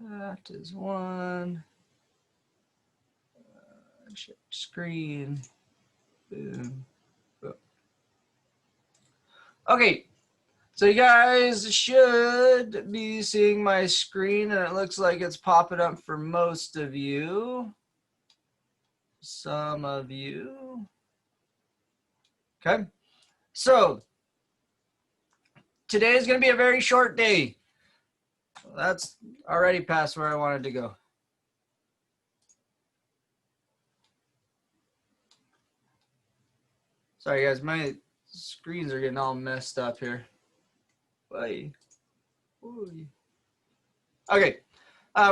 That is one. Screen. Boom. Boom. Okay. So you guys should be seeing my screen, and it looks like it's popping up for most of you. Some of you. Okay. So today is going to be a very short day. That's already past where I wanted to go. Sorry, guys. My screens are getting all messed up here. Bye. Okay.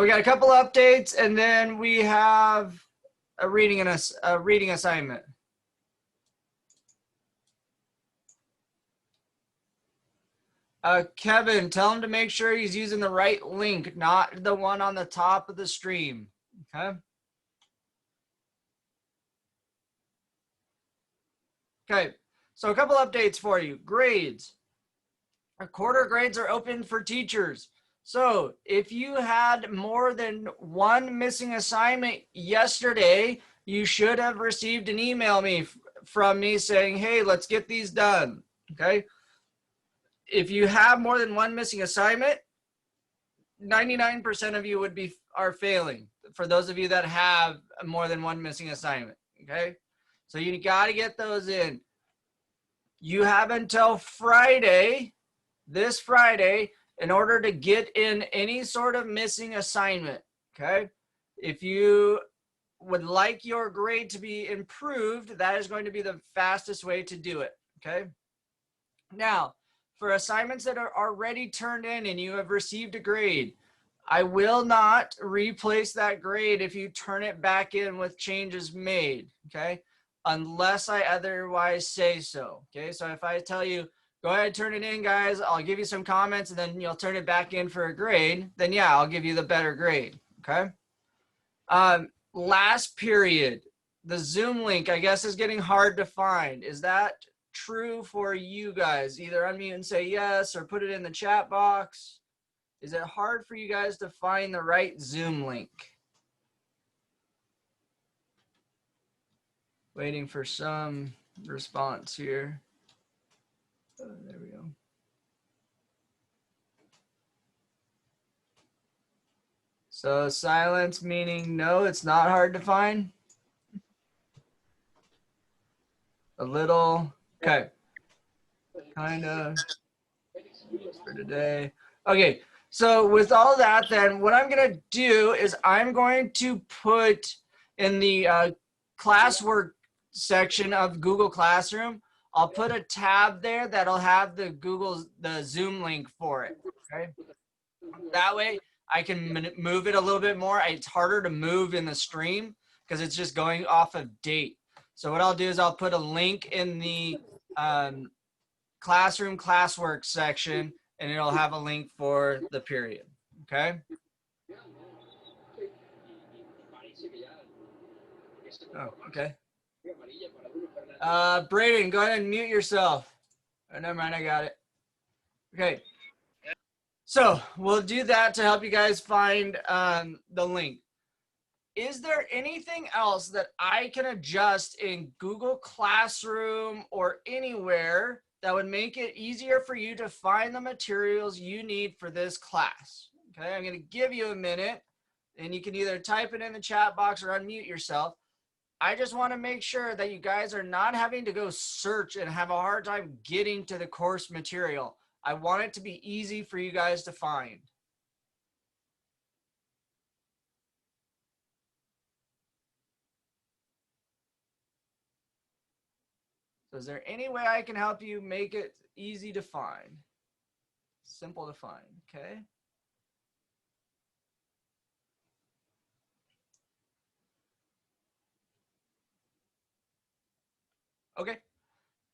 We got a couple updates, and then we have a reading assignment. Kevin, tell him to make sure he's using the right link, not the one on the top of the stream. Okay. Okay. So a couple updates for you. Grades. Our quarter grades are open for teachers. So if you had more than one missing assignment yesterday, you should have received an email from me saying, hey, let's get these done. Okay. If you have more than one missing assignment, 99% of you are failing, for those of you that have more than one missing assignment. Okay. So you got to get those in. You have until Friday, this Friday, in order to get in any sort of missing assignment. Okay. If you would like your grade to be improved, that is going to be the fastest way to do it. Okay. Now, for assignments that are already turned in and you have received a grade, I will not replace that grade if you turn it back in with changes made, okay? Unless I otherwise say so, okay? So if I tell you, go ahead, turn it in, guys, I'll give you some comments, and then you'll turn it back in for a grade, then yeah, I'll give you the better grade, okay? Last period, the Zoom link, I guess, is getting hard to find. Is that true for you guys? Either unmute and say yes or put it in the chat box. Is it hard for you guys to find the right Zoom link? Waiting for some response here. Oh, there we go. So silence meaning no, it's not hard to find. A little, okay. Kind of for today. Okay, so with all that, then what I'm going to do is I'm going to put in the classwork section of Google Classroom, I'll put a tab there that'll have the Zoom link for it. Okay. That way I can move it a little bit more. It's harder to move in the stream because it's just going off of date. So what I'll do is I'll put a link in the classroom classwork section, and it'll have a link for the period. Okay. Oh, okay. Braden, go ahead and mute yourself. Oh, never mind, I got it. Okay. So we'll do that to help you guys find the link. Is there anything else that I can adjust in Google Classroom or anywhere that would make it easier for you to find the materials you need for this class? Okay, I'm going to give you a minute, and you can either type it in the chat box or unmute yourself. I just want to make sure that you guys are not having to go search and have a hard time getting to the course material. I want it to be easy for you guys to find. So is there any way I can help you make it easy to find? Simple to find, okay? Okay,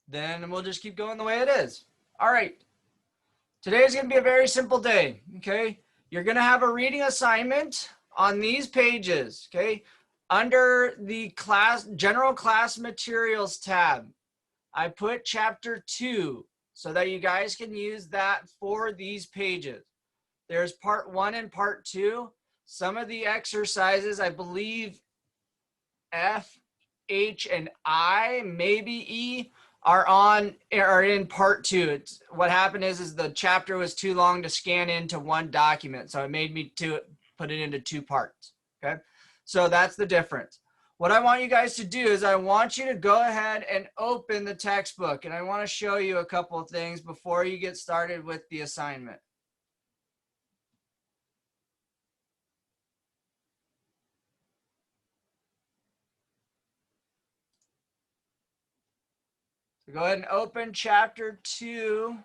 then we'll just keep going the way it is. All right, today is going to be a very simple day, okay? You're going to have a reading assignment on these pages, okay? Under the general class materials tab, I put chapter 2 so that you guys can use that for these pages. There's part 1 and part 2. Some of the exercises, I believe F, H, and I, maybe E, are in part 2. It's what happened is the chapter was too long to scan into one document, so it made me put it into 2 parts. Okay, so that's the difference. What I want you guys to do is I want you to go ahead and open the textbook, and I want to show you a couple of things before you get started with the assignment. So go ahead and open chapter 2.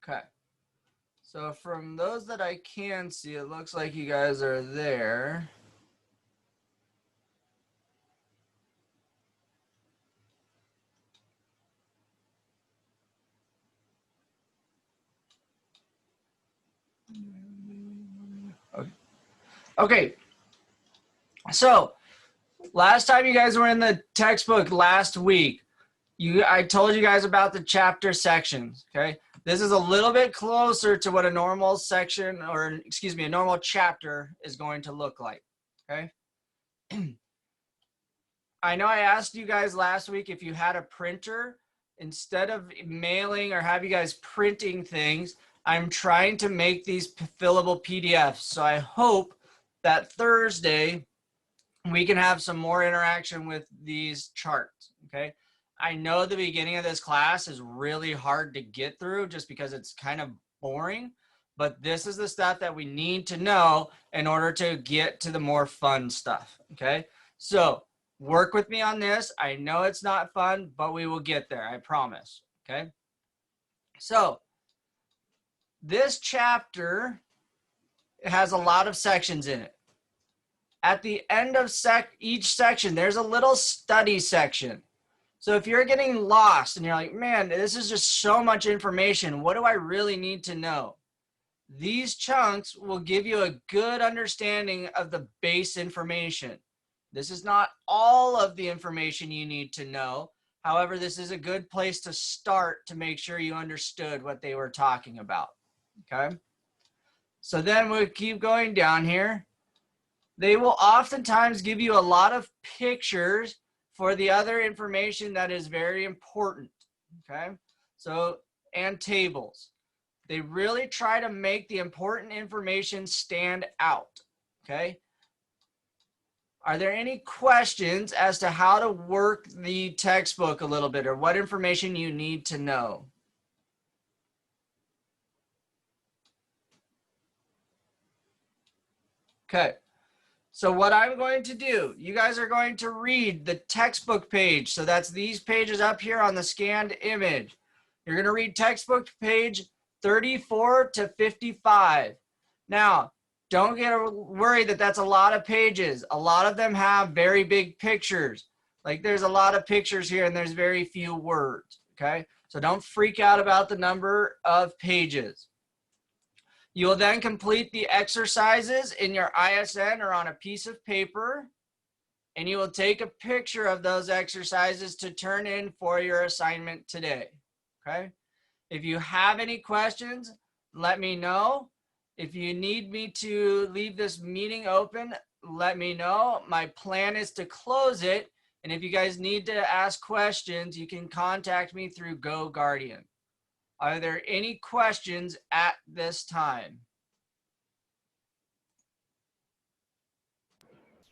Okay. So from those that I can see, it looks like you guys are there. Okay. So last time you guys were in the textbook last week, I told you guys about the chapter sections. Okay. This is a little bit closer to what a normal section, or excuse me, a normal chapter is going to look like. Okay. I know I asked you guys last week if you had a printer. Instead of mailing or have you guys printing things, I'm trying to make these fillable PDFs. So I hope that Thursday we can have some more interaction with these charts, okay? I know the beginning of this class is really hard to get through just because it's kind of boring, but this is the stuff that we need to know in order to get to the more fun stuff, okay? So work with me on this. I know it's not fun, but we will get there, I promise, okay? So this chapter has a lot of sections in it. At the end of each section, there's a little study section. So if you're getting lost and you're like, man, this is just so much information, what do I really need to know? These chunks will give you a good understanding of the base information. This is not all of the information you need to know. However, this is a good place to start to make sure you understood what they were talking about, okay? So then we'll keep going down here. They will oftentimes give you a lot of pictures for the other information that is very important, okay? So, and tables. They really try to make the important information stand out, okay? Are there any questions as to how to work the textbook a little bit or what information you need to know? Okay. So what I'm going to do, you guys are going to read the textbook page. So that's these pages up here on the scanned image. You're going to read textbook page 34 to 55. Now, don't get worried that that's a lot of pages. A lot of them have very big pictures. Like there's a lot of pictures here and there's very few words, okay? So don't freak out about the number of pages. You will then complete the exercises in your ISN or on a piece of paper, and you will take a picture of those exercises to turn in for your assignment today, okay? If you have any questions, let me know. If you need me to leave this meeting open, let me know. My plan is to close it, and if you guys need to ask questions, you can contact me through GoGuardian. Are there any questions at this time?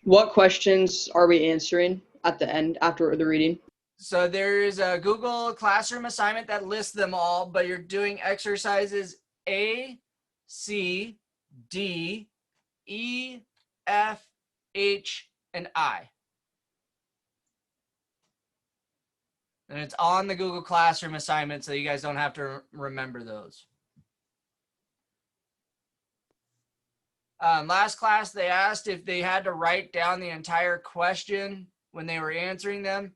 What questions are we answering at the end after the reading? So there's a Google Classroom assignment that lists them all, but you're doing exercises A, C, D, E, F, H, and I. And it's on the Google Classroom assignment, so you guys don't have to remember those. Last class, they asked if they had to write down the entire question when they were answering them.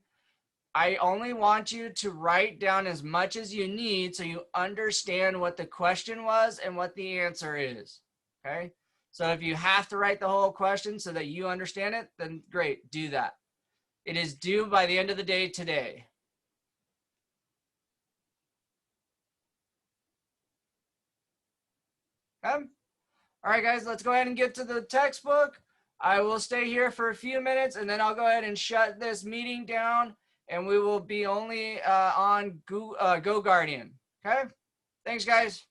I only want you to write down as much as you need so you understand what the question was and what the answer is, okay? So if you have to write the whole question so that you understand it, then great, do that. It is due by the end of the day today. Okay. All right, guys, let's go ahead and get to the textbook. I will stay here for a few minutes, and then I'll go ahead and shut this meeting down, and we will be only on GoGuardian. Okay? Thanks, guys.